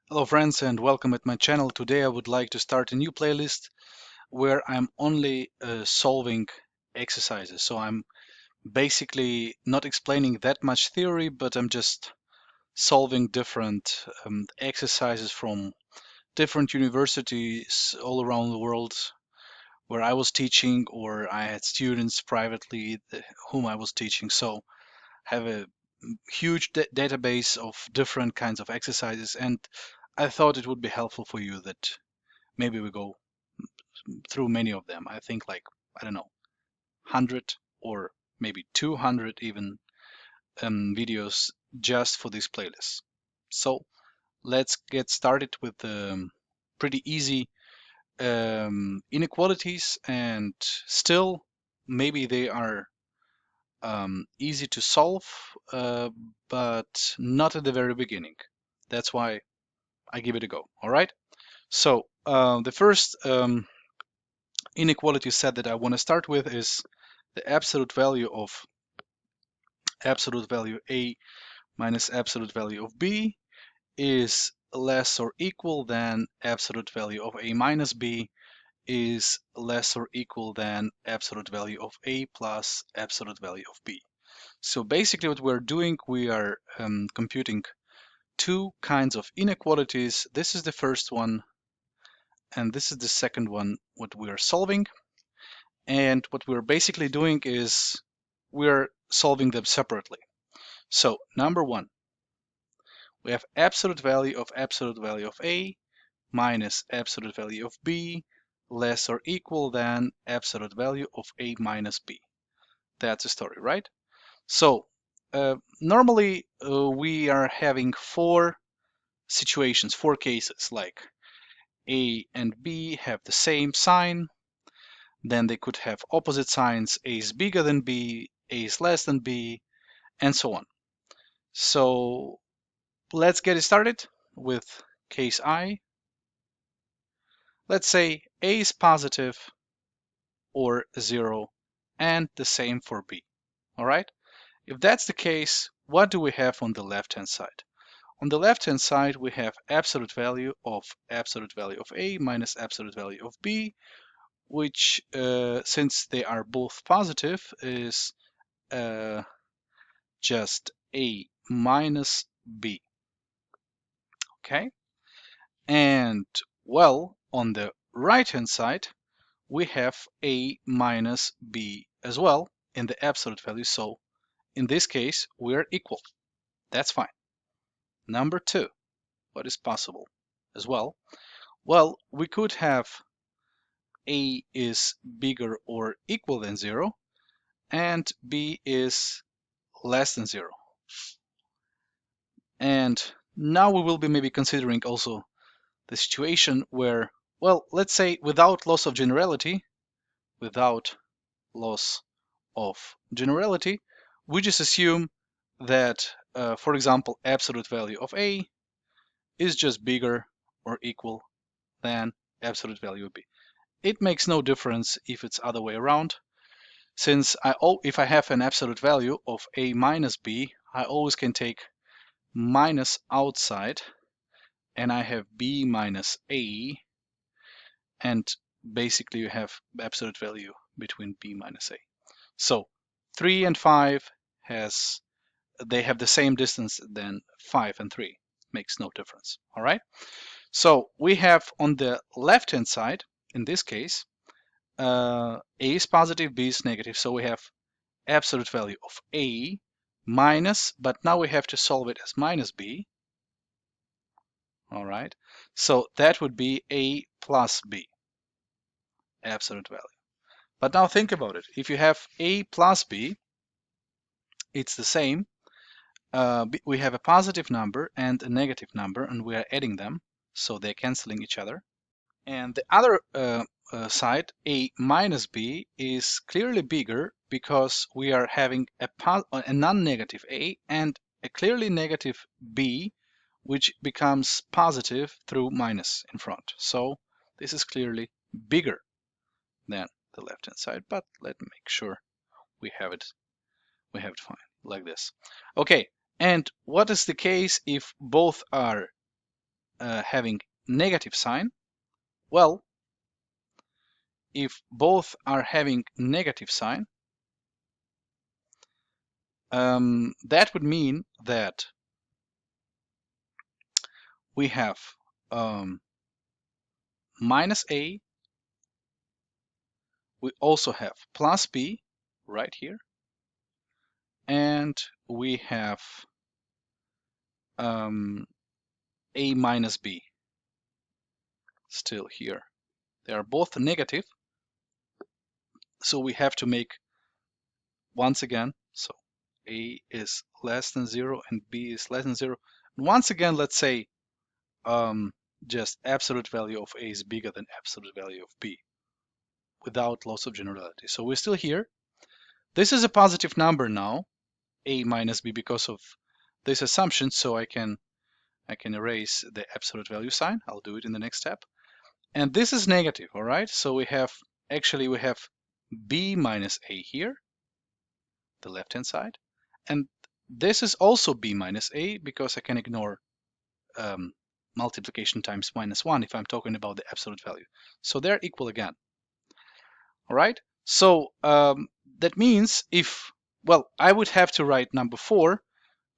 Hello friends and welcome at my channel. Today I would like to start a new playlist where I'm only solving exercises. So I'm basically not explaining that much theory, but I'm just solving different exercises from different universities all around the world where I was teaching, or I had students privately whom I was teaching. So have a huge database of different kinds of exercises, and I thought it would be helpful for you that maybe we go through many of them. I think like, I don't know, 100 or maybe 200 even videos just for this playlist. So let's get started with the pretty easy inequalities, and still maybe they are easy to solve, but not at the very beginning. That's why I give it a go. All right. So the first inequality set that I want to start with is the absolute value A minus absolute value of B is less or equal than absolute value of A minus B is less or equal than absolute value of A plus absolute value of B. So basically what we're doing, we are computing two kinds of inequalities. This is the first one, and this is the second one, what we are solving. And what we're basically doing is we're solving them separately. So number one, we have absolute value of A minus absolute value of B less or equal than absolute value of A minus B. That's the story, right? So normally we are having four situations, four cases, like A and B have the same sign, then they could have opposite signs, A is bigger than B, A is less than B, and so on. So let's get it started with case I. Let's say A is positive or 0, and the same for B. All right? If that's the case, what do we have on the left-hand side? On the left-hand side, we have absolute value of A minus absolute value of B, which, since they are both positive, is just A minus B. Okay? And, well, on the right-hand side, we have A minus B as well in the absolute value. So in this case, we're equal. That's fine. Number two, what is possible as well? Well, we could have A is bigger or equal than 0, and B is less than 0. And now we will be maybe considering also the situation where, well, let's say without loss of generality, without loss of generality, we just assume that, for example, absolute value of A is just bigger or equal than absolute value of B. It makes no difference if it's other way around, since if I have an absolute value of A minus B, I always can take minus outside, and I have B minus A, and basically you have absolute value between B minus A. So 3 and 5 they have the same distance than 5 and 3. Makes no difference. All right. So we have on the left hand side, in this case, A is positive, B is negative. So we have absolute value of A minus, but now we have to solve it as minus B. All right. So that would be A plus B, absolute value. But now think about it. If you have A plus B, it's the same. We have a positive number and a negative number, and we are adding them, so they're canceling each other. And the other side, A minus B, is clearly bigger because we are having a non-negative A and a clearly negative B, which becomes positive through minus in front. So this is clearly bigger than the left-hand side, but let me make sure we have it fine like this. Okay, and what is the case if both are having negative sign? Well, if both are having negative sign, that would mean that we have minus a, we also have plus b right here, and we have a minus b still here. They are both negative, so we have to make once again, so a is less than 0 and b is less than 0. Once again, let's say just absolute value of a is bigger than absolute value of b without loss of generality. So we're still here. This is a positive number now, a minus b, because of this assumption, so I can erase the absolute value sign. I'll do it in the next step. And this is negative, all right? So we have b minus a here, the left-hand side. And this is also b minus a because I can ignore multiplication times minus 1 if I'm talking about the absolute value. So they're equal again. All right? So that means well, I would have to write number 4,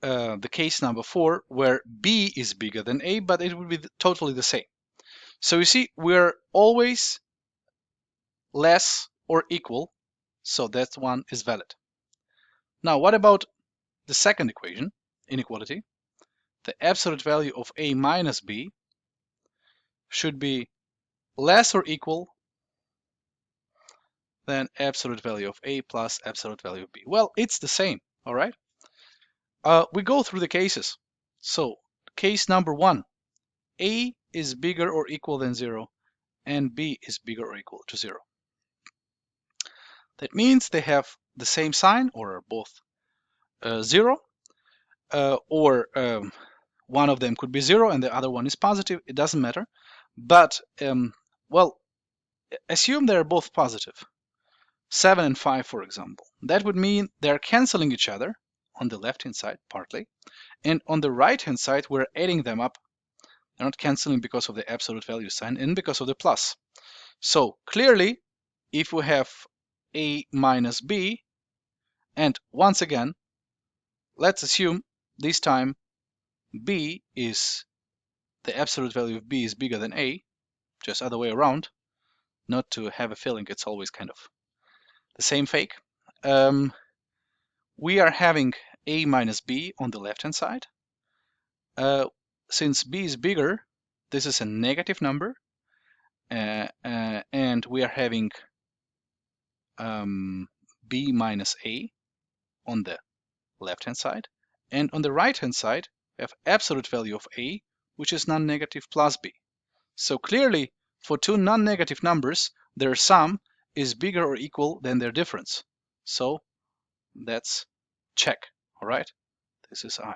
the case number 4, where b is bigger than a, but it would be totally the same. So you see, we're always less or equal, so that one is valid. Now, what about the second equation, inequality? The absolute value of a minus b should be less or equal than absolute value of a plus absolute value of b. Well, it's the same, all right? We go through the cases. So, case number 1, a is bigger or equal than 0, and b is bigger or equal to 0. That means they have the same sign, or are both 0, or one of them could be 0 and the other one is positive. It doesn't matter. But, well, assume they're both positive. 7 and 5, for example. That would mean they're canceling each other on the left-hand side, partly. And on the right-hand side, we're adding them up. They're not canceling because of the absolute value sign and because of the plus. So clearly, if we have a minus b, and once again, let's assume this time b is, the absolute value of b is bigger than a, just other way around, not to have a feeling it's always kind of the same fake. We are having a minus b on the left-hand side. Since b is bigger, this is a negative number, and we are having b minus a on the left-hand side. And on the right-hand side, we have absolute value of a, which is non-negative, plus b. So clearly, for two non-negative numbers, their sum is bigger or equal than their difference. So that's check, all right? This is I.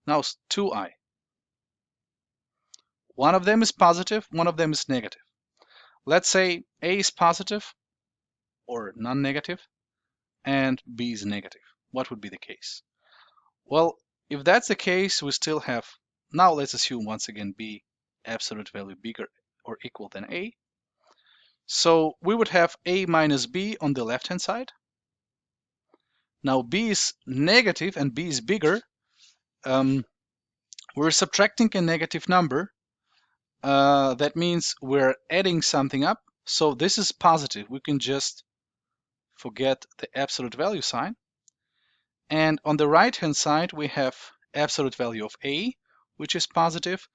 Now 2i. One of them is positive, one of them is negative. Let's say a is positive or non-negative and b is negative. What would be the case? Well, if that's the case, we still have, now let's assume once again b absolute value bigger or equal than a. So we would have a minus b on the left-hand side. Now b is negative and b is bigger. We're subtracting a negative number. That means we're adding something up. So this is positive. We can just forget the absolute value sign. And on the right-hand side, we have absolute value of a, which is positive,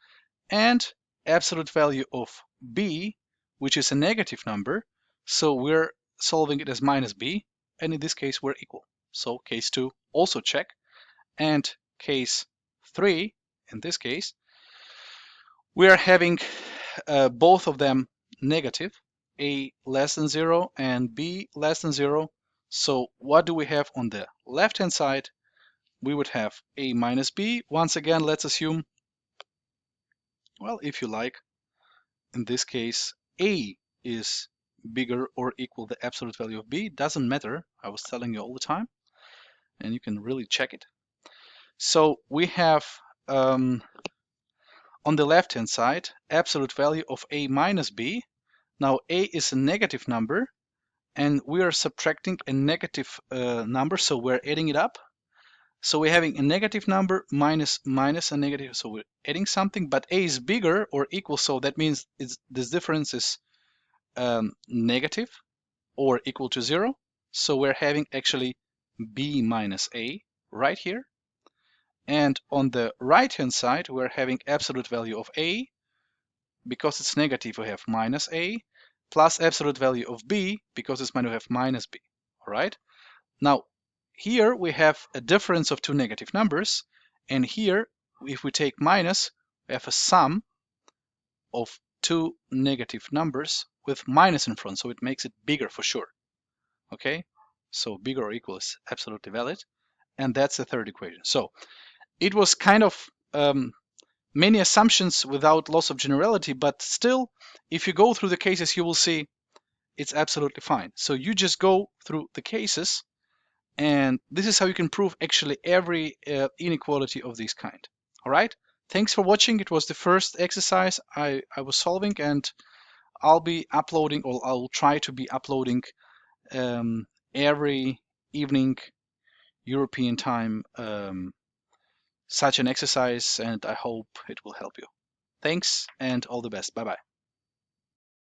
and absolute value of b, which is a negative number. So we're solving it as minus b, and in this case, we're equal. So case 2, also check. And case 3, in this case, we are having both of them negative, a less than 0 and b less than 0. So what do we have on the left-hand side? We would have a minus b. Once again, let's assume, well, if you like, in this case, a is bigger or equal to the absolute value of b. Doesn't matter. I was telling you all the time, and you can really check it. So we have on the left-hand side, absolute value of a minus b. Now a is a negative number, and we are subtracting a negative number, so we're adding it up. So we're having a negative number minus a negative, so we're adding something, but a is bigger or equal, so that means this difference is negative or equal to 0. So we're having actually b minus a right here. And on the right hand side, we're having absolute value of a. Because it's negative, we have minus a, plus absolute value of b. Because it's minus, we have minus b. All right. Now, here we have a difference of two negative numbers. And here, if we take minus, we have a sum of two negative numbers with minus in front. So it makes it bigger for sure. Okay. So bigger or equal is absolutely valid. And that's the third equation. So it was kind of many assumptions without loss of generality, but still, if you go through the cases, you will see it's absolutely fine. So you just go through the cases, and this is how you can prove actually every inequality of this kind. All right. Thanks for watching. It was the first exercise I was solving, and I'll be uploading, or I'll try to be uploading every evening European time such an exercise, and I hope it will help you. Thanks and all the best. Bye bye.